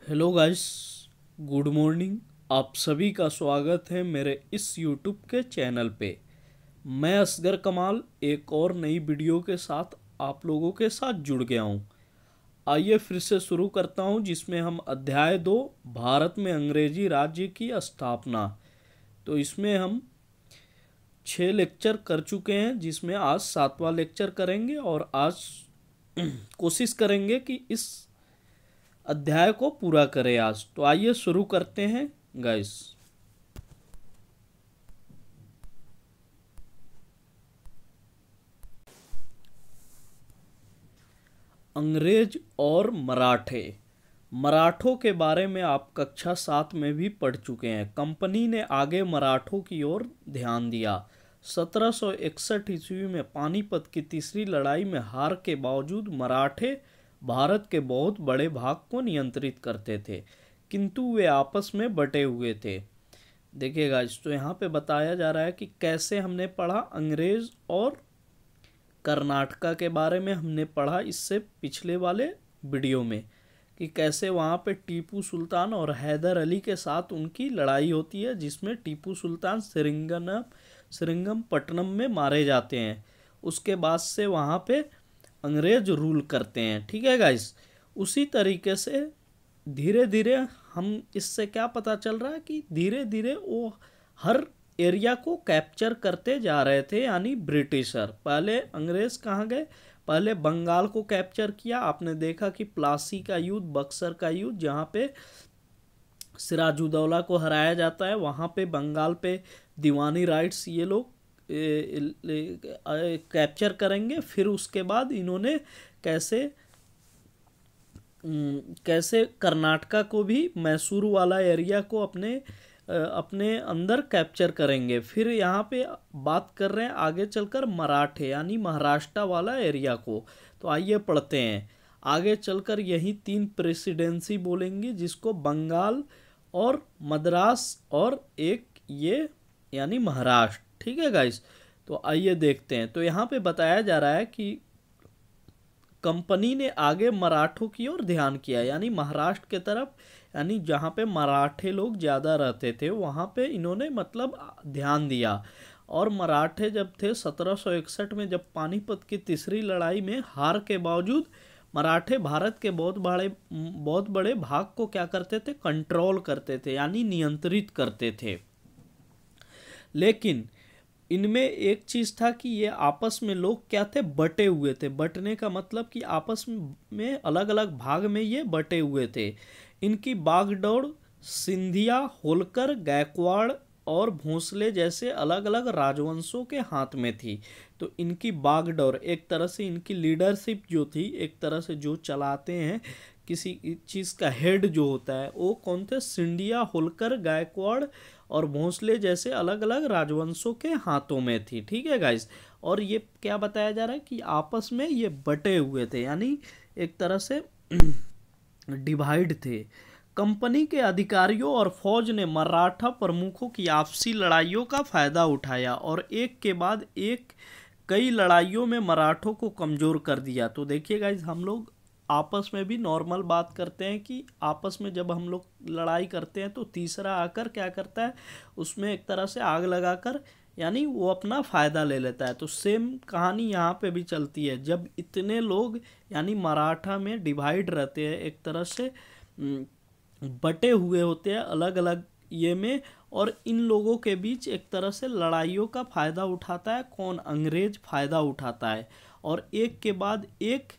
Hello guys, good morning. आप सभी का स्वागत है मेरे इस यूट्यूब के चैनल पे। मैं असगर कमाल एक और नई वीडियो के साथ आप लोगों के साथ जुड़ गया हूँ। आइए फिर से शुरू करता हूँ, जिसमें हम अध्याय 2 भारत में अंग्रेजी राज्य की स्थापना। तो इसमें हम 6 लेक्चर कर चुके हैं, जिसमें आज 7वां लेक्चर करेंगे और आज कोशिश करेंगे कि इस अध्याय को पूरा करें आज। तो आइए शुरू करते हैं गाइस। अंग्रेज और मराठे। मराठों के बारे में आप कक्षा 7 में भी पढ़ चुके हैं। कंपनी ने आगे मराठों की ओर ध्यान दिया। 1761 ईस्वी में पानीपत की तीसरी लड़ाई में हार के बावजूद मराठे भारत के बहुत बड़े भाग को नियंत्रित करते थे, किंतु वे आपस में बटे हुए थे। देखिएगा, इस तो यहाँ पे बताया जा रहा है कि कैसे हमने पढ़ा अंग्रेज और कर्नाटका के बारे में। हमने पढ़ा इससे पिछले वाले वीडियो में कि कैसे वहाँ पे टीपू सुल्तान और हैदर अली के साथ उनकी लड़ाई होती है, जिसमें टीपू सुल्तान श्रीरंगपट्टनम में मारे जाते हैं। उसके बाद से वहाँ पे अंग्रेज रूल करते हैं। ठीक है गाइस, उसी तरीके से धीरे धीरे हम इससे क्या पता चल रहा है कि धीरे धीरे वो हर एरिया को कैप्चर करते जा रहे थे, यानी ब्रिटिशर। पहले अंग्रेज कहाँ गए? पहले बंगाल को कैप्चर किया। आपने देखा कि प्लासी का युद्ध, बक्सर का युद्ध, जहाँ पे सिराजुद्दौला को हराया जाता है, वहाँ पे बंगाल पे दीवानी राइट्स ये लोग कैप्चर करेंगे। फिर उसके बाद इन्होंने कैसे कैसे कर्नाटका को भी, मैसूर वाला एरिया को अपने अंदर कैप्चर करेंगे। फिर यहाँ पे बात कर रहे हैं आगे चलकर मराठे यानी महाराष्ट्र वाला एरिया को। तो आइए पढ़ते हैं। आगे चलकर यही 3 प्रेसिडेंसी बोलेंगे, जिसको बंगाल और मद्रास और एक ये यानी महाराष्ट्र। ठीक है गाइस, तो आइए देखते हैं। तो यहाँ पे बताया जा रहा है कि कंपनी ने आगे मराठों की ओर ध्यान किया, यानी महाराष्ट्र के तरफ, यानी जहाँ पे मराठे लोग ज़्यादा रहते थे वहाँ पे इन्होंने मतलब ध्यान दिया। और मराठे जब थे 1761 में, जब पानीपत की तीसरी लड़ाई में हार के बावजूद मराठे भारत के बहुत बड़े भाग को क्या करते थे? कंट्रोल करते थे, यानी नियंत्रित करते थे। लेकिन इनमें एक चीज़ था कि ये आपस में लोग क्या थे? बटे हुए थे। बटने का मतलब कि आपस में अलग अलग भाग में ये बटे हुए थे। इनकी बागडोर सिंधिया, होलकर, गायकवाड़ और भोंसले जैसे अलग अलग राजवंशों के हाथ में थी। तो इनकी बागडोर एक तरह से इनकी लीडरशिप जो थी, एक तरह से जो चलाते हैं किसी चीज़ का हेड जो होता है, वो कौन थे? सिंधिया, होलकर, गायकवाड़ और भोंसले जैसे अलग अलग राजवंशों के हाथों में थी। ठीक है गाइस, और ये क्या बताया जा रहा है कि आपस में ये बटे हुए थे, यानी एक तरह से डिवाइड थे। कंपनी के अधिकारियों और फौज ने मराठा प्रमुखों की आपसी लड़ाइयों का फायदा उठाया और एक के बाद एक कई लड़ाइयों में मराठों को कमजोर कर दिया। तो देखिए गाइस, हम लोग आपस में भी नॉर्मल बात करते हैं कि आपस में जब हम लोग लड़ाई करते हैं तो तीसरा आकर क्या करता है? उसमें एक तरह से आग लगाकर, यानी वो अपना फ़ायदा ले लेता है। तो सेम कहानी यहाँ पे भी चलती है। जब इतने लोग यानी मराठा में डिवाइड रहते हैं, एक तरह से बटे हुए होते हैं अलग अलग ये में, और इन लोगों के बीच एक तरह से लड़ाइयों का फ़ायदा उठाता है कौन? अंग्रेज फ़ायदा उठाता है। और एक के बाद एक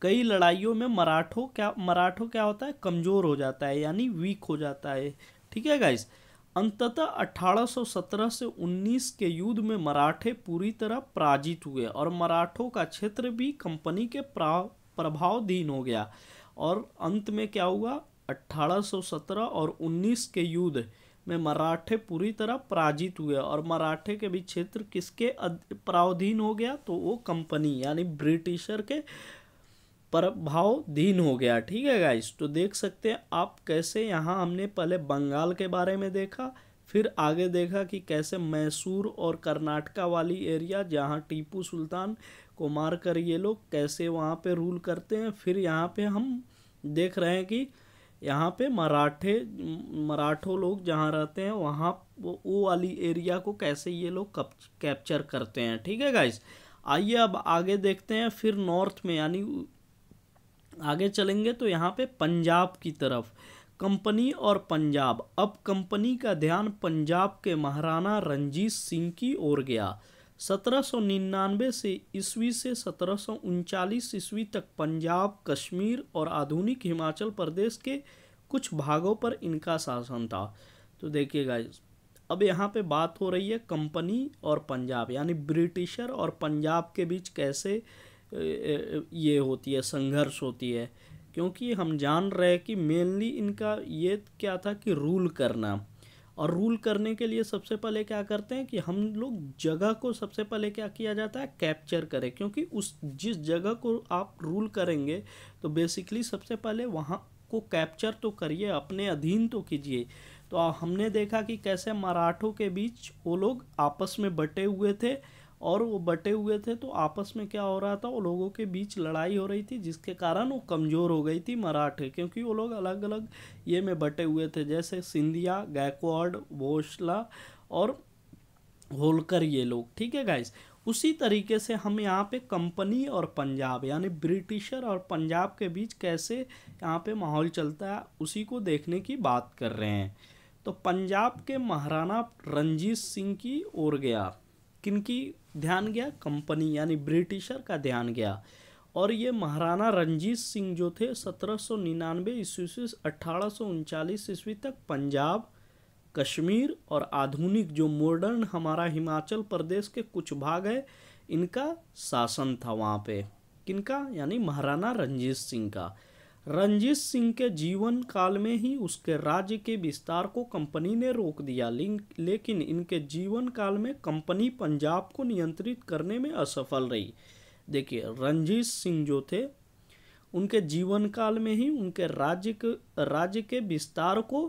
कई लड़ाइयों में मराठों क्या होता है? कमज़ोर हो जाता है, यानी वीक हो जाता है। ठीक है गाइस, अंततः 1817 से 19 के युद्ध में मराठे पूरी तरह पराजित हुए और मराठों का क्षेत्र भी कंपनी के प्रभावाधीन हो गया। और अंत में क्या हुआ? 1817 और 19 के युद्ध में मराठे पूरी तरह पराजित हुए और मराठे के भी क्षेत्र किसके पराधीन हो गया? तो वो कंपनी यानी ब्रिटिशर के प्रभावाधीन हो गया। ठीक है गाइस, तो देख सकते हैं आप कैसे यहाँ हमने पहले बंगाल के बारे में देखा, फिर आगे देखा कि कैसे मैसूर और कर्नाटका वाली एरिया जहाँ टीपू सुल्तान को मार कर ये लोग कैसे वहाँ पे रूल करते हैं। फिर यहाँ पे हम देख रहे हैं कि यहाँ पे मराठो लोग जहाँ रहते हैं वहाँ वो वाली एरिया को कैसे ये लोग कैप्चर करते हैं। ठीक है गाइस, आइए अब आगे देखते हैं। फिर नॉर्थ में यानी आगे चलेंगे तो यहाँ पे पंजाब की तरफ, कंपनी और पंजाब। अब कंपनी का ध्यान पंजाब के महाराणा रंजीत सिंह की ओर गया। 1799 से ईस्वी से 1739 ईस्वी तक पंजाब, कश्मीर और आधुनिक हिमाचल प्रदेश के कुछ भागों पर इनका शासन था। तो देखिए गाइस, अब यहाँ पे बात हो रही है कंपनी और पंजाब यानी ब्रिटिशर और पंजाब के बीच कैसे ये होती है, संघर्ष होती है। क्योंकि हम जान रहे हैं कि मेनली इनका ये क्या था कि रूल करना, और रूल करने के लिए सबसे पहले क्या करते हैं कि हम लोग जगह को सबसे पहले क्या किया जाता है, कैप्चर करें। क्योंकि उस जिस जगह को आप रूल करेंगे तो बेसिकली सबसे पहले वहाँ को कैप्चर तो करिए, अपने अधीन तो कीजिए। तो हमने देखा कि कैसे मराठों के बीच वो लोग आपस में बटे हुए थे, और वो बटे हुए थे तो आपस में क्या हो रहा था, वो लोगों के बीच लड़ाई हो रही थी, जिसके कारण वो कमज़ोर हो गई थी मराठे, क्योंकि वो लोग अलग अलग ये में बटे हुए थे, जैसे सिंधिया, गायकवाड़, भोसला और होलकर ये लोग। ठीक है गाइस, उसी तरीके से हम यहाँ पे कंपनी और पंजाब यानी ब्रिटिशर और पंजाब के बीच कैसे यहाँ पे माहौल चलता है उसी को देखने की बात कर रहे हैं। तो पंजाब के महाराणा रंजीत सिंह की ओर गया। किनकी ध्यान गया, कंपनी यानी ब्रिटिशर का ध्यान गया। और ये महाराणा रंजीत सिंह जो थे 1799 ईस्वी से 1839 ईस्वी तक पंजाब, कश्मीर और आधुनिक जो मॉडर्न हमारा हिमाचल प्रदेश के कुछ भाग है इनका शासन था वहाँ पे। किनका, यानी महाराणा रंजीत सिंह का। रंजीत सिंह के जीवन काल में ही उसके राज्य के विस्तार को कंपनी ने रोक दिया, लेकिन इनके जीवन काल में कंपनी पंजाब को नियंत्रित करने में असफल रही। देखिए, रंजीत सिंह जो थे उनके जीवन काल में ही उनके राज्य के विस्तार को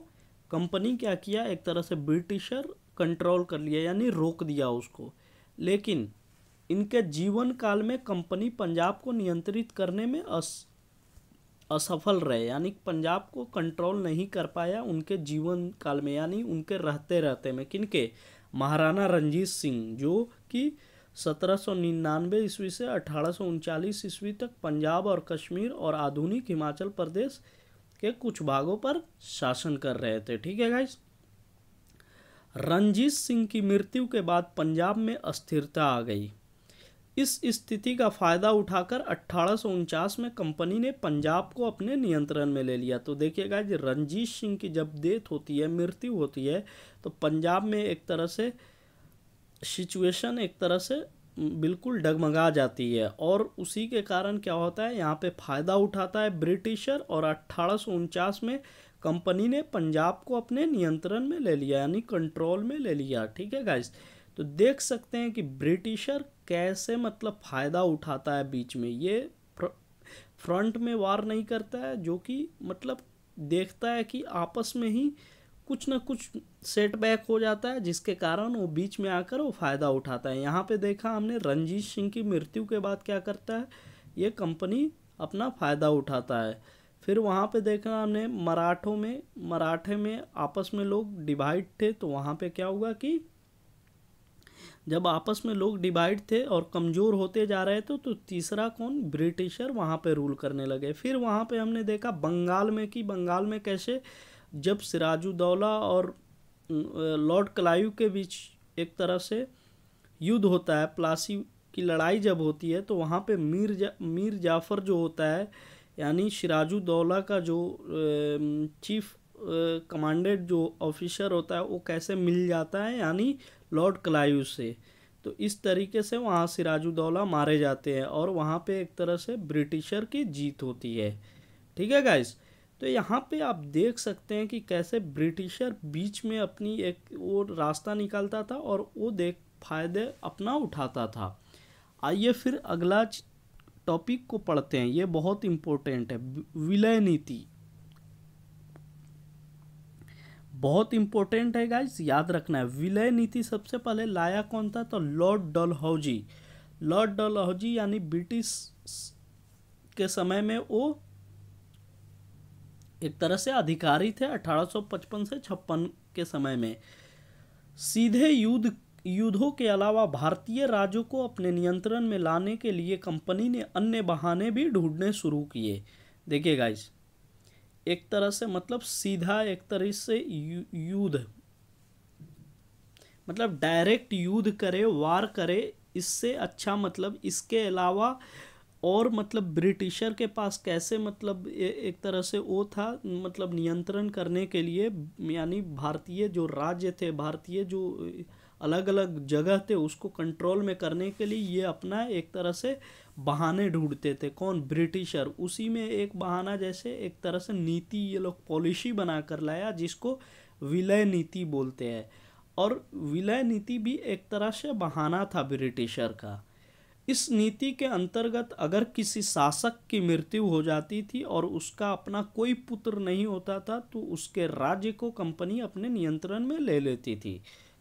कंपनी क्या किया, एक तरह से ब्रिटिशर कंट्रोल कर लिया यानी रोक दिया उसको। लेकिन इनके जीवन काल में कंपनी पंजाब को नियंत्रित करने में असफल रहे, यानी पंजाब को कंट्रोल नहीं कर पाया उनके जीवन काल में, यानी उनके रहते में। किनके, महाराणा रंजीत सिंह, जो कि 1799 ईस्वी से 1839 ईस्वी तक पंजाब और कश्मीर और आधुनिक हिमाचल प्रदेश के कुछ भागों पर शासन कर रहे थे। ठीक है गाइस, रंजीत सिंह की मृत्यु के बाद पंजाब में अस्थिरता आ गई। इस स्थिति का फायदा उठाकर 1849 में कंपनी ने पंजाब को अपने नियंत्रण में ले लिया। तो देखिएगा जी, रंजीत सिंह की जब डेथ होती है, मृत्यु होती है, तो पंजाब में एक तरह से सिचुएशन एक तरह से बिल्कुल डगमगा जाती है, और उसी के कारण क्या होता है, यहाँ पे फ़ायदा उठाता है ब्रिटिशर, और 1849 में कंपनी ने पंजाब को अपने नियंत्रण में ले लिया यानी कंट्रोल में ले लिया। ठीक है गाइस, तो देख सकते हैं कि ब्रिटिशर कैसे मतलब फ़ायदा उठाता है बीच में। ये फ्रंट में वार नहीं करता है, जो कि मतलब देखता है कि आपस में ही कुछ ना कुछ सेटबैक हो जाता है, जिसके कारण वो बीच में आकर वो फ़ायदा उठाता है। यहाँ पे देखा हमने रंजीत सिंह की मृत्यु के बाद क्या करता है, ये कंपनी अपना फ़ायदा उठाता है। फिर वहाँ पे देखा हमने मराठे में आपस में लोग डिवाइड थे, तो वहाँ पे क्या हुआ कि जब आपस में लोग डिवाइड थे और कमज़ोर होते जा रहे थे, तो तीसरा कौन, ब्रिटिशर वहाँ पे रूल करने लगे। फिर वहाँ पे हमने देखा बंगाल में कैसे जब सिराजुद्दौला और लॉर्ड क्लाइव के बीच एक तरह से युद्ध होता है, प्लासी की लड़ाई जब होती है, तो वहाँ पे मीर जाफ़र जो होता है यानी सिराजुद्दौला का जो चीफ कमांडेंट जो ऑफिसर होता है, वो कैसे मिल जाता है यानी लॉर्ड क्लाइव से। तो इस तरीके से वहाँ सिराजुद्दौला मारे जाते हैं, और वहाँ पे एक तरह से ब्रिटिशर की जीत होती है। ठीक है गाइस, तो यहाँ पे आप देख सकते हैं कि कैसे ब्रिटिशर बीच में अपनी एक वो रास्ता निकालता था, और वो फायदे अपना उठाता था। आइए फिर अगला टॉपिक को पढ़ते हैं, ये बहुत इम्पोर्टेंट है, विलय नीति। बहुत इम्पोर्टेंट है गाइस, याद रखना है। विलय नीति सबसे पहले लाया कौन था, तो लॉर्ड डलहौजी यानी ब्रिटिश के समय में वो एक तरह से अधिकारी थे 1855 से 56 के समय में। सीधे युद्धों के अलावा भारतीय राज्यों को अपने नियंत्रण में लाने के लिए कंपनी ने अन्य बहाने भी ढूंढने शुरू किए। देखिए गाइस, एक तरह से मतलब सीधा एक तरह से युद्ध, मतलब डायरेक्ट युद्ध करे, वार करे, इससे अच्छा मतलब इसके अलावा और मतलब ब्रिटिशर के पास कैसे मतलब एक तरह से वो था मतलब नियंत्रण करने के लिए, यानी भारतीय जो राज्य थे, भारतीय जो अलग अलग जगह थे उसको कंट्रोल में करने के लिए ये अपना एक तरह से बहाने ढूंढते थे। कौन? ब्रिटिशर। उसी में एक बहाना जैसे एक तरह से नीति ये लोग पॉलिसी बना कर लाया जिसको विलय नीति बोलते हैं। और विलय नीति भी एक तरह से बहाना था ब्रिटिशर का। इस नीति के अंतर्गत अगर किसी शासक की मृत्यु हो जाती थी और उसका अपना कोई पुत्र नहीं होता था तो उसके राज्य को कंपनी अपने नियंत्रण में ले लेती थी।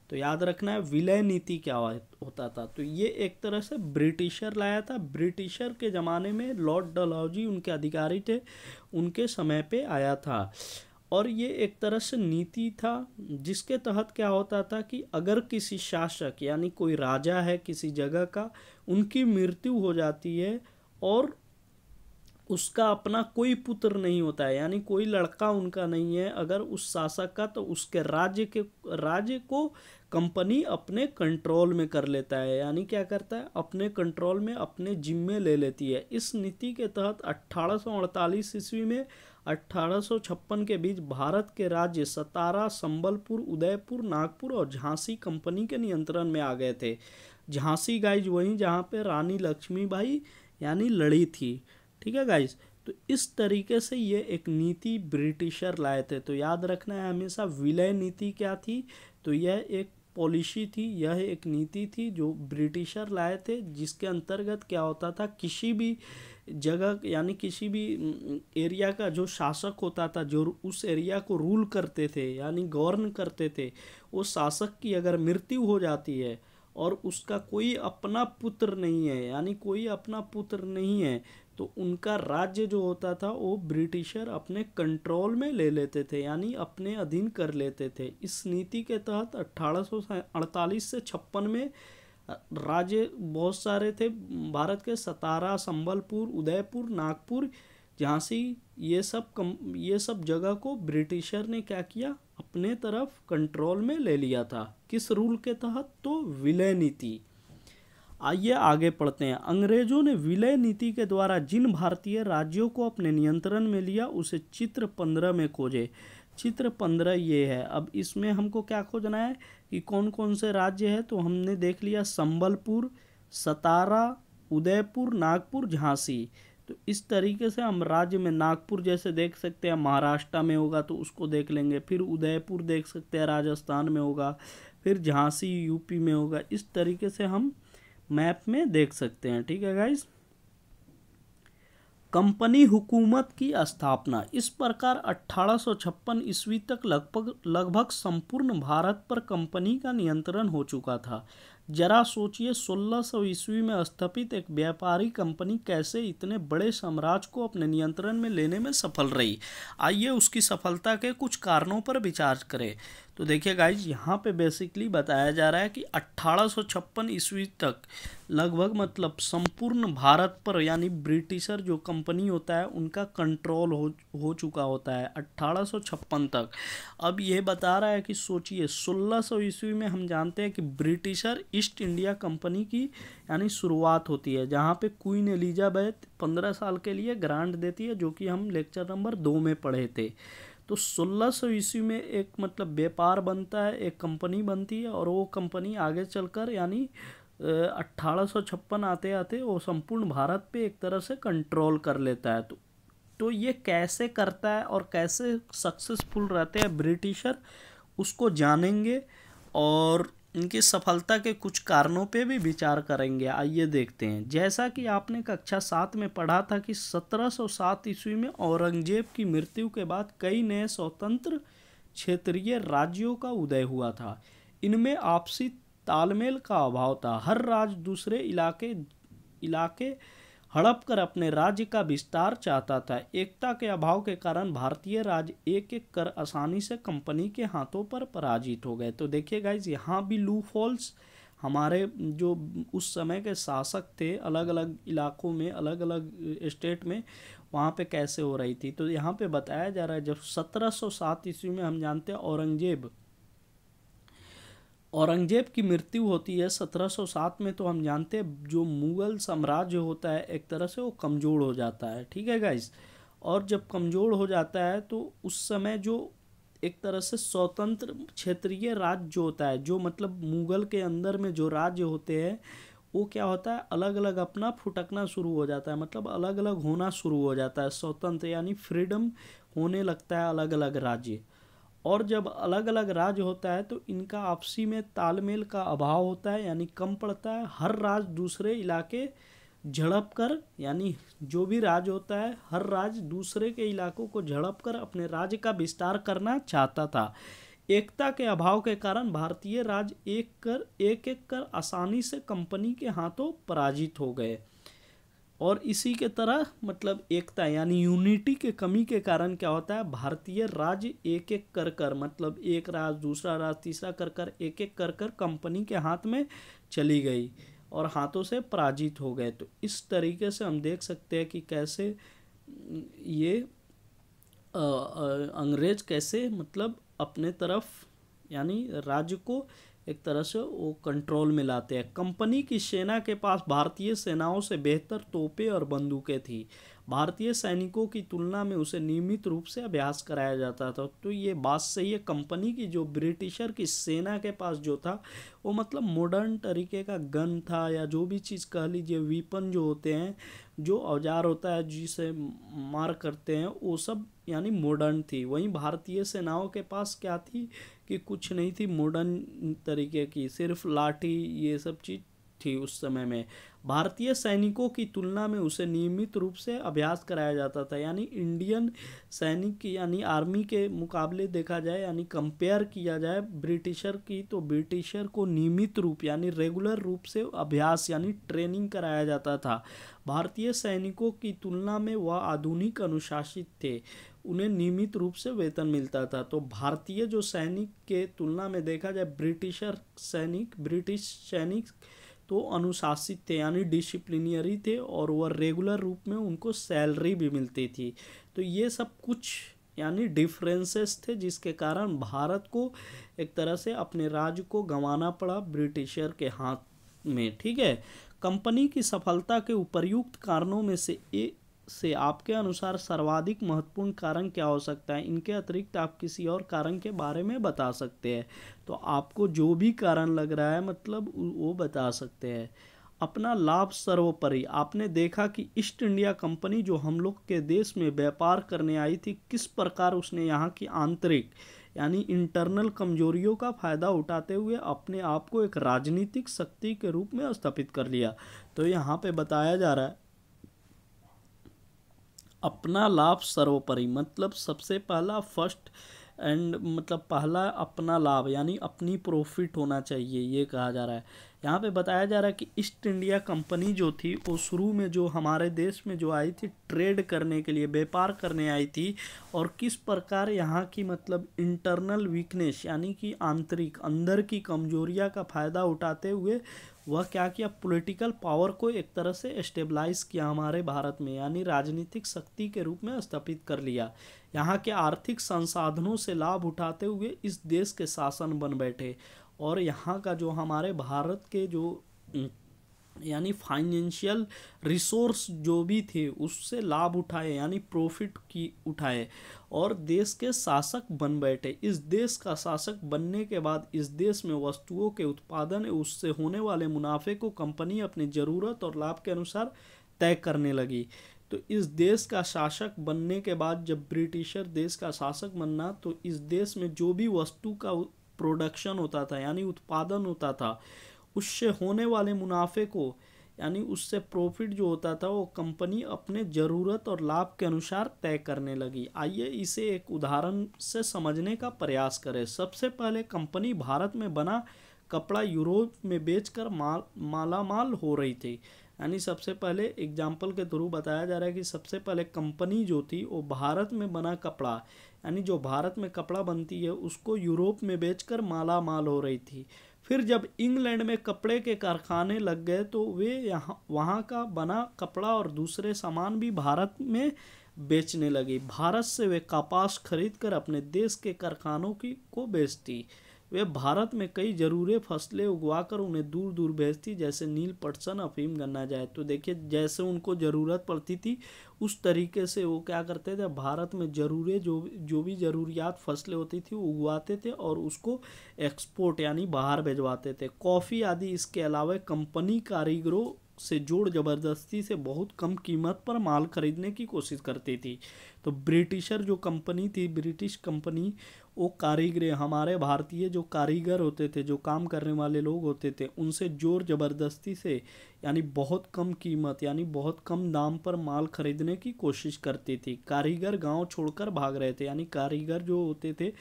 तो याद रखना है विलय नीति क्या होता था। तो ये एक तरह से ब्रिटिशर लाया था। ब्रिटिशर के ज़माने में लॉर्ड डलहौजी उनके अधिकारी थे, उनके समय पे आया था। और ये एक तरह से नीति था जिसके तहत क्या होता था कि अगर किसी शासक यानी कोई राजा है किसी जगह का, उनकी मृत्यु हो जाती है और उसका अपना कोई पुत्र नहीं होता है, यानी कोई लड़का उनका नहीं है अगर उस शासक का, तो उसके राज्य को कंपनी अपने कंट्रोल में कर लेता है। यानी क्या करता है? अपने कंट्रोल में अपने जिम्मे ले लेती है। इस नीति के तहत 1848 ईस्वी में 1856 के बीच भारत के राज्य सतारा, संबलपुर, उदयपुर, नागपुर और झांसी कंपनी के नियंत्रण में आ गए थे। झांसी गाइज वहीं जहाँ पे रानी लक्ष्मीबाई यानी लड़ी थी। ठीक है गाइज, तो इस तरीके से ये एक नीति ब्रिटिशर लाए थे। तो याद रखना है हमेशा विलय नीति क्या थी, तो यह एक पॉलिसी थी, यह एक नीति थी जो ब्रिटिशर लाए थे, जिसके अंतर्गत क्या होता था किसी भी जगह यानी किसी भी एरिया का जो शासक होता था, जो उस एरिया को रूल करते थे यानी गवर्न करते थे, वो शासक की अगर मृत्यु हो जाती है और उसका कोई अपना पुत्र नहीं है, यानी कोई अपना पुत्र नहीं है, तो उनका राज्य जो होता था वो ब्रिटिशर अपने कंट्रोल में ले लेते थे, यानी अपने अधीन कर लेते थे। इस नीति के तहत 1848 से 56 में राज्य बहुत सारे थे भारत के, सतारा, संबलपुर, उदयपुर, नागपुर, झांसी, ये सब जगह को ब्रिटिशर ने क्या किया? अपने तरफ कंट्रोल में ले लिया था। किस रूल के तहत? तो विलय नीति। आइए आगे पढ़ते हैं। अंग्रेजों ने विलय नीति के द्वारा जिन भारतीय राज्यों को अपने नियंत्रण में लिया उसे चित्र 15 में खोजे। चित्र 15 ये है। अब इसमें हमको क्या खोजना है कि कौन कौन से राज्य है, तो हमने देख लिया संबलपुर, सतारा, उदयपुर, नागपुर, झांसी। तो इस तरीके से हम राज्य में नागपुर जैसे देख सकते हैं महाराष्ट्र में होगा तो उसको देख लेंगे, फिर उदयपुर देख सकते हैं राजस्थान में होगा, फिर झांसी यूपी में होगा। इस तरीके से हम मैप में देख सकते हैं। ठीक है गाइस। कंपनी हुकूमत की स्थापना। इस प्रकार 1856 ईस्वी तक लगभग संपूर्ण भारत पर कंपनी का नियंत्रण हो चुका था। जरा सोचिए 1600 ईस्वी में स्थापित एक व्यापारी कंपनी कैसे इतने बड़े साम्राज्य को अपने नियंत्रण में लेने में सफल रही। आइए उसकी सफलता के कुछ कारणों पर विचार करें। तो देखिए गाइज, यहाँ पे बेसिकली बताया जा रहा है कि 1856 ईस्वी तक लगभग मतलब संपूर्ण भारत पर यानी ब्रिटिशर जो कंपनी होता है उनका कंट्रोल हो चुका होता है 1856 तक। अब ये बता रहा है कि सोचिए 1600 ईस्वी में हम जानते हैं कि ब्रिटिशर ईस्ट इंडिया कंपनी की यानी शुरुआत होती है, जहाँ पे क्वीन एलिजाबेथ 15 साल के लिए ग्रांट देती है, जो कि हम लेक्चर नंबर 2 में पढ़े थे। तो 1600 ईस्वी में एक मतलब व्यापार बनता है, एक कंपनी बनती है, और वो कंपनी आगे चलकर यानी 1856 आते आते वो संपूर्ण भारत पे एक तरह से कंट्रोल कर लेता है। तो ये कैसे करता है और कैसे सक्सेसफुल रहते हैं ब्रिटिशर, उसको जानेंगे और इनकी सफलता के कुछ कारणों पे भी विचार करेंगे। आइए देखते हैं। जैसा कि आपने कक्षा 7 में पढ़ा था कि 1707 ईस्वी में औरंगजेब की मृत्यु के बाद कई नए स्वतंत्र क्षेत्रीय राज्यों का उदय हुआ था। इनमें आपसी तालमेल का अभाव था। हर राज्य दूसरे इलाके हड़प कर अपने राज्य का विस्तार चाहता था। एकता के अभाव के कारण भारतीय राज्य एक एक कर आसानी से कंपनी के हाथों पर पराजित हो गए। तो देखिए गाइज, यहाँ भी लूप होल्स हमारे जो उस समय के शासक थे अलग अलग इलाकों में, अलग अलग स्टेट में, वहाँ पे कैसे हो रही थी। तो यहाँ पे बताया जा रहा है जब 1707 ईस्वी में हम जानते हैं औरंगजेब की मृत्यु होती है 1707 में, तो हम जानते हैं जो मुगल साम्राज्य होता है एक तरह से वो कमज़ोर हो जाता है। ठीक है गाइस, और जब कमज़ोर हो जाता है तो उस समय जो एक तरह से स्वतंत्र क्षेत्रीय राज्य जो होता है, जो मतलब मुगल के अंदर में जो राज्य होते हैं, वो क्या होता है अलग अलग अपना फुटकना शुरू हो जाता है, मतलब अलग अलग होना शुरू हो जाता है, स्वतंत्र यानी फ्रीडम होने लगता है अलग अलग राज्य। और जब अलग अलग राज्य होता है तो इनका आपसी में तालमेल का अभाव होता है, यानी कम पड़ता है। हर राज्य दूसरे इलाके झड़प कर, यानी जो भी राज्य होता है हर राज्य दूसरे के इलाकों को झड़प कर अपने राज्य का विस्तार करना चाहता था। एकता के अभाव के कारण भारतीय राज्य एक एक कर आसानी से कंपनी के हाथों पराजित हो गए। और इसी के तरह मतलब एकता यानी यूनिटी के कमी के कारण क्या होता है, भारतीय राज्य एक एक कर मतलब एक राज्य दूसरा राज्य तीसरा कर एक एक कर कंपनी के हाथ में चली गई और हाथों से पराजित हो गए। तो इस तरीके से हम देख सकते हैं कि कैसे ये अंग्रेज कैसे मतलब अपने तरफ यानी राज्य को एक तरह से वो कंट्रोल में लाते हैं। कंपनी की सेना के पास भारतीय सेनाओं से बेहतर तोपें और बंदूकें थी। भारतीय सैनिकों की तुलना में उसे नियमित रूप से अभ्यास कराया जाता था। तो ये बात सही है, कंपनी की जो ब्रिटिशर की सेना के पास जो था वो मतलब मॉडर्न तरीके का गन था, या जो भी चीज़ कह लीजिए, वीपन जो होते हैं, जो औजार होता है जिसे मार करते हैं, वो सब यानी मॉडर्न थी। वहीं भारतीय सेनाओं के पास क्या थी कि कुछ नहीं थी मॉडर्न तरीके की, सिर्फ लाठी ये सब चीज़ थी उस समय में। भारतीय सैनिकों की तुलना में उसे नियमित रूप से अभ्यास कराया जाता था, यानी इंडियन सैनिक की यानी आर्मी के मुकाबले देखा जाए यानी कंपेयर किया जाए ब्रिटिशर की, तो ब्रिटिशर को नियमित रूप यानी रेगुलर रूप से अभ्यास यानी ट्रेनिंग कराया जाता था। भारतीय सैनिकों की तुलना में वह आधुनिक अनुशासित थे, उन्हें नियमित रूप से वेतन मिलता था। तो भारतीय जो सैनिक के तुलना में देखा जाए ब्रिटिश सैनिक तो अनुशासित थे यानी डिसिप्लिनरी थे, और वह रेगुलर रूप में उनको सैलरी भी मिलती थी। तो ये सब कुछ यानी डिफरेंसेस थे जिसके कारण भारत को एक तरह से अपने राज्य को गंवाना पड़ा ब्रिटिशर के हाथ में। ठीक है, कंपनी की सफलता के उपर्युक्त कारणों में से आपके अनुसार सर्वाधिक महत्वपूर्ण कारण क्या हो सकता है? इनके अतिरिक्त आप किसी और कारण के बारे में बता सकते हैं। तो आपको जो भी कारण लग रहा है मतलब वो बता सकते हैं। अपना लाभ सर्वोपरि। आपने देखा कि ईस्ट इंडिया कंपनी जो हम लोग के देश में व्यापार करने आई थी, किस प्रकार उसने यहाँ की आंतरिक यानी इंटरनल कमजोरियों का फायदा उठाते हुए अपने आप को एक राजनीतिक शक्ति के रूप में स्थापित कर लिया। तो यहाँ पे बताया जा रहा है अपना लाभ सर्वोपरि, मतलब सबसे पहला फर्स्ट एंड मतलब पहला अपना लाभ यानी अपनी प्रॉफिट होना चाहिए, ये कहा जा रहा है। यहाँ पे बताया जा रहा है कि ईस्ट इंडिया कंपनी जो थी वो शुरू में जो हमारे देश में जो आई थी ट्रेड करने के लिए, व्यापार करने आई थी, और किस प्रकार यहाँ की मतलब इंटरनल वीकनेस यानी कि आंतरिक अंदर की कमजोरियाँ का फ़ायदा उठाते हुए वह क्या किया, पॉलिटिकल पावर को एक तरह से स्टेबलाइज किया हमारे भारत में, यानी राजनीतिक शक्ति के रूप में स्थापित कर लिया। यहाँ के आर्थिक संसाधनों से लाभ उठाते हुए इस देश के शासन बन बैठे, और यहाँ का जो हमारे भारत के जो यानी फाइनेंशियल रिसोर्स जो भी थे उससे लाभ उठाए यानी प्रॉफिट की उठाए, और देश के शासक बन बैठे। इस देश का शासक बनने के बाद इस देश में वस्तुओं के उत्पादन उससे होने वाले मुनाफे को कंपनी अपनी ज़रूरत और लाभ के अनुसार तय करने लगी। तो इस देश का शासक बनने के बाद जब ब्रिटिशर देश का शासक बनना, तो इस देश में जो भी वस्तु का प्रोडक्शन होता था यानी उत्पादन होता था, उससे होने वाले मुनाफे को यानी उससे प्रॉफिट जो होता था वो कंपनी अपने ज़रूरत और लाभ के अनुसार तय करने लगी। आइए इसे एक उदाहरण से समझने का प्रयास करें। सबसे पहले कंपनी भारत में बना कपड़ा यूरोप में बेचकर मालामाल हो रही थी। यानी सबसे पहले एग्जाम्पल के थ्रू बताया जा रहा है कि सबसे पहले कंपनी जो थी वो भारत में बना कपड़ा, यानी जो भारत में कपड़ा बनती है उसको यूरोप में बेचकर माला माल हो रही थी। फिर जब इंग्लैंड में कपड़े के कारखाने लग गए तो वे यहाँ वहाँ का बना कपड़ा और दूसरे सामान भी भारत में बेचने लगी। भारत से वे कपास खरीद कर अपने देश के कारखानों की को बेचती। वे भारत में कई ज़रूरी फसलें उगवाकर उन्हें दूर दूर भेजती, जैसे नील, पटसन, अफीम, गन्ना, जाए। तो देखिए जैसे उनको ज़रूरत पड़ती थी उस तरीके से वो क्या करते थे, भारत में ज़रूरी जो भी ज़रूरियात फसलें होती थी वो उगवाते थे और उसको एक्सपोर्ट यानी बाहर भिजवाते थे। कॉफ़ी आदि इसके अलावा कंपनी कारीगरों से जोड़ जबरदस्ती से बहुत कम कीमत पर माल खरीदने की कोशिश करती थी। तो ब्रिटिशर जो कंपनी थी, ब्रिटिश कंपनी, वो कारीगर, हमारे भारतीय जो कारीगर होते थे, जो काम करने वाले लोग होते थे, उनसे जोर जबरदस्ती से यानी बहुत कम कीमत यानी बहुत कम दाम पर माल खरीदने की कोशिश करती थी। कारीगर गांव छोड़कर भाग रहे थे, यानी कारीगर जो होते थे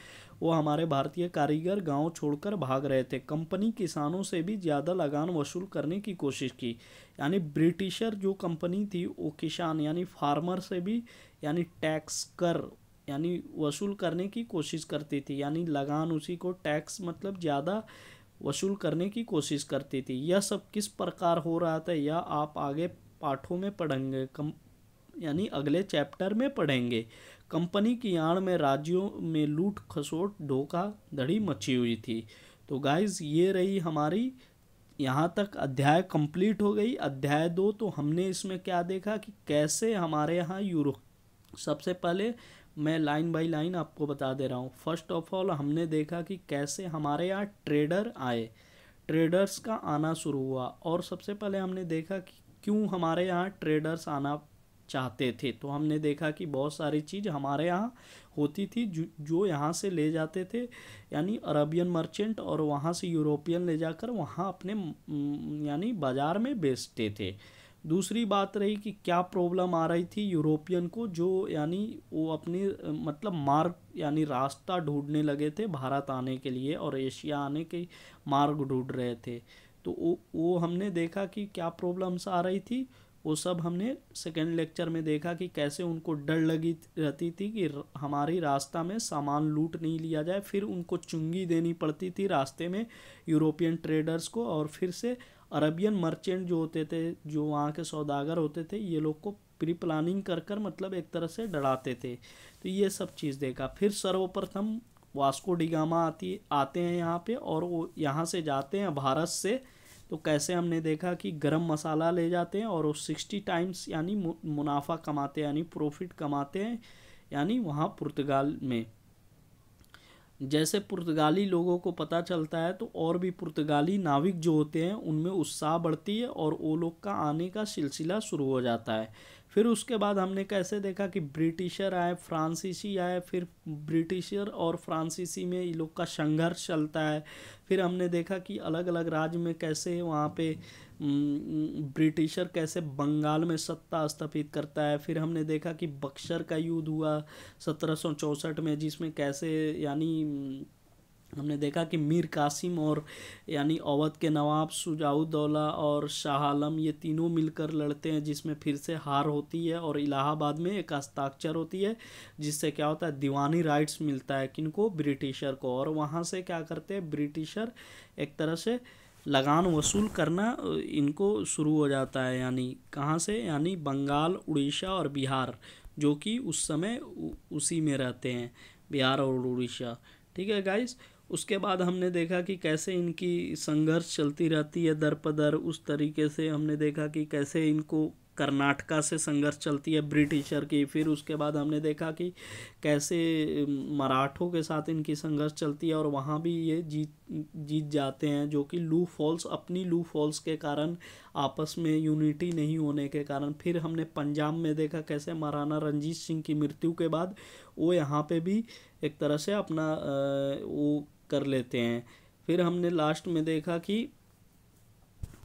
वो हमारे भारतीय कारीगर गांव छोड़कर भाग रहे थे। कंपनी किसानों से भी ज़्यादा लगान वसूल करने की कोशिश की, यानी ब्रिटिशर जो कंपनी थी वो किसान यानी फार्मर से भी यानी टैक्स कर यानी वसूल करने की कोशिश करती थी, यानी लगान, उसी को टैक्स मतलब ज़्यादा वसूल करने की कोशिश करती थी। यह सब किस प्रकार हो रहा था यह आप आगे पाठों में पढ़ेंगे, यानी अगले चैप्टर में पढ़ेंगे। कंपनी की आड़ में राज्यों में लूट खसोट धोखाधड़ी मची हुई थी। तो गाइज ये रही हमारी, यहाँ तक अध्याय कंप्लीट हो गई। अध्याय 2 तो हमने इसमें क्या देखा कि कैसे हमारे यहाँ सबसे पहले मैं लाइन बाय लाइन आपको बता दे रहा हूँ। फर्स्ट ऑफ ऑल हमने देखा कि कैसे हमारे यहाँ ट्रेडर आए, ट्रेडर्स का आना शुरू हुआ, और सबसे पहले हमने देखा कि क्यों हमारे यहाँ ट्रेडर्स आना चाहते थे। तो हमने देखा कि बहुत सारी चीज़ हमारे यहाँ होती थी जो यहाँ से ले जाते थे, यानी अरबियन मर्चेंट, और वहाँ से यूरोपियन ले जाकर वहाँ अपने यानी बाज़ार में बेचते थे। दूसरी बात रही कि क्या प्रॉब्लम आ रही थी यूरोपियन को, जो यानी वो अपनी मतलब मार्ग यानी रास्ता ढूंढने लगे थे भारत आने के लिए और एशिया आने के मार्ग ढूंढ रहे थे। तो वो हमने देखा कि क्या प्रॉब्लम्स आ रही थी, वो सब हमने सेकेंड लेक्चर में देखा कि कैसे उनको डर लगी रहती थी कि हमारी रास्ता में सामान लूट नहीं लिया जाए। फिर उनको चुंगी देनी पड़ती थी रास्ते में यूरोपियन ट्रेडर्स को, और फिर से अरबियन मर्चेंट जो होते थे, जो वहाँ के सौदागर होते थे, ये लोग को प्री प्लानिंग कर कर मतलब एक तरह से डराते थे। तो ये सब चीज़ देखा। फिर सर्वप्रथम वास्को डी गामा आते हैं यहाँ पे, और वो यहाँ से जाते हैं भारत से। तो कैसे हमने देखा कि गरम मसाला ले जाते हैं और वो 60 टाइम्स यानी मुनाफा कमाते हैं, यानी प्रॉफिट कमाते हैं, यानी वहाँ पुर्तगाल में। जैसे पुर्तगाली लोगों को पता चलता है तो और भी पुर्तगाली नाविक जो होते हैं उनमें उत्साह बढ़ती है और वो लोग का आने का सिलसिला शुरू हो जाता है। फिर उसके बाद हमने कैसे देखा कि ब्रिटिशर आए, फ्रांसीसी आए, फिर ब्रिटिशर और फ्रांसीसी में ये लोग का संघर्ष चलता है। फिर हमने देखा कि अलग अलग राज्य में कैसे वहाँ पे ब्रिटिशर कैसे बंगाल में सत्ता स्थापित करता है। फिर हमने देखा कि बक्सर का युद्ध हुआ 1764 में, जिसमें कैसे यानी हमने देखा कि मीर कासिम और यानी अवध के नवाब शुजाउद्दौला और शाह आलम ये तीनों मिलकर लड़ते हैं, जिसमें फिर से हार होती है और इलाहाबाद में एक हस्ताक्षर होती है, जिससे क्या होता है दीवानी राइट्स मिलता है किनको, ब्रिटिशर को। और वहाँ से क्या करते हैं ब्रिटिशर एक तरह से लगान वसूल करना इनको शुरू हो जाता है, यानी कहाँ से, यानी बंगाल, उड़ीसा और बिहार, जो कि उस समय उसी में रहते हैं, बिहार और उड़ीसा। ठीक है गाइस। उसके बाद हमने देखा कि कैसे इनकी संघर्ष चलती रहती है दर पदर। उस तरीके से हमने देखा कि कैसे इनको कर्नाटका से संघर्ष चलती है ब्रिटिशर की। फिर उसके बाद हमने देखा कि कैसे मराठों के साथ इनकी संघर्ष चलती है और वहाँ भी ये जीत जाते हैं, जो कि अपनी लू फॉल्स के कारण, आपस में यूनिटी नहीं होने के कारण। फिर हमने पंजाब में देखा कैसे महाराणा रंजीत सिंह की मृत्यु के बाद वो यहाँ पे भी एक तरह से अपना वो कर लेते हैं। फिर हमने लास्ट में देखा कि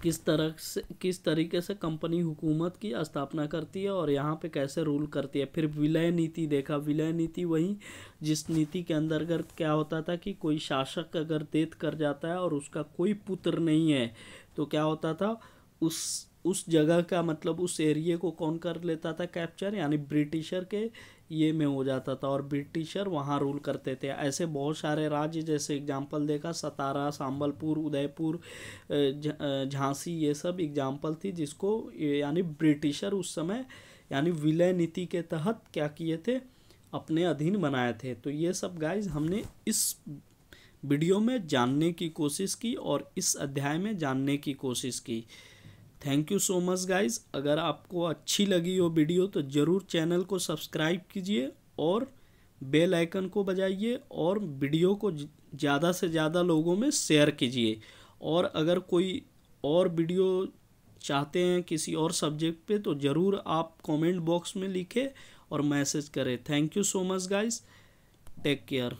किस तरीके से कंपनी हुकूमत की स्थापना करती है और यहाँ पे कैसे रूल करती है। फिर विलय नीति देखा। विलय नीति वही जिस नीति के अंतर्गत क्या होता था कि कोई शासक अगर डेथ कर जाता है और उसका कोई पुत्र नहीं है तो क्या होता था, उस उस जगह का मतलब उस एरिया को कौन कर लेता था कैप्चर, यानी ब्रिटिशर के ये में हो जाता था और ब्रिटिशर वहाँ रूल करते थे। ऐसे बहुत सारे राज्य, जैसे एग्जांपल देखा सतारा, संबलपुर, उदयपुर, झांसी, ये सब एग्जांपल थी जिसको यानी ब्रिटिशर उस समय यानी विलय नीति के तहत क्या किए थे, अपने अधीन बनाए थे। तो ये सब गाइज हमने इस वीडियो में जानने की कोशिश की और इस अध्याय में जानने की कोशिश की। Thank you so much guys. अगर आपको अच्छी लगी वो वीडियो तो ज़रूर चैनल को सब्सक्राइब कीजिए और बेल आइकन को बजाइए और वीडियो को ज़्यादा से ज़्यादा लोगों में शेयर कीजिए। और अगर कोई और वीडियो चाहते हैं किसी और सब्जेक्ट पे तो ज़रूर आप कमेंट बॉक्स में लिखें और मैसेज करें। Thank you so much guys, take care.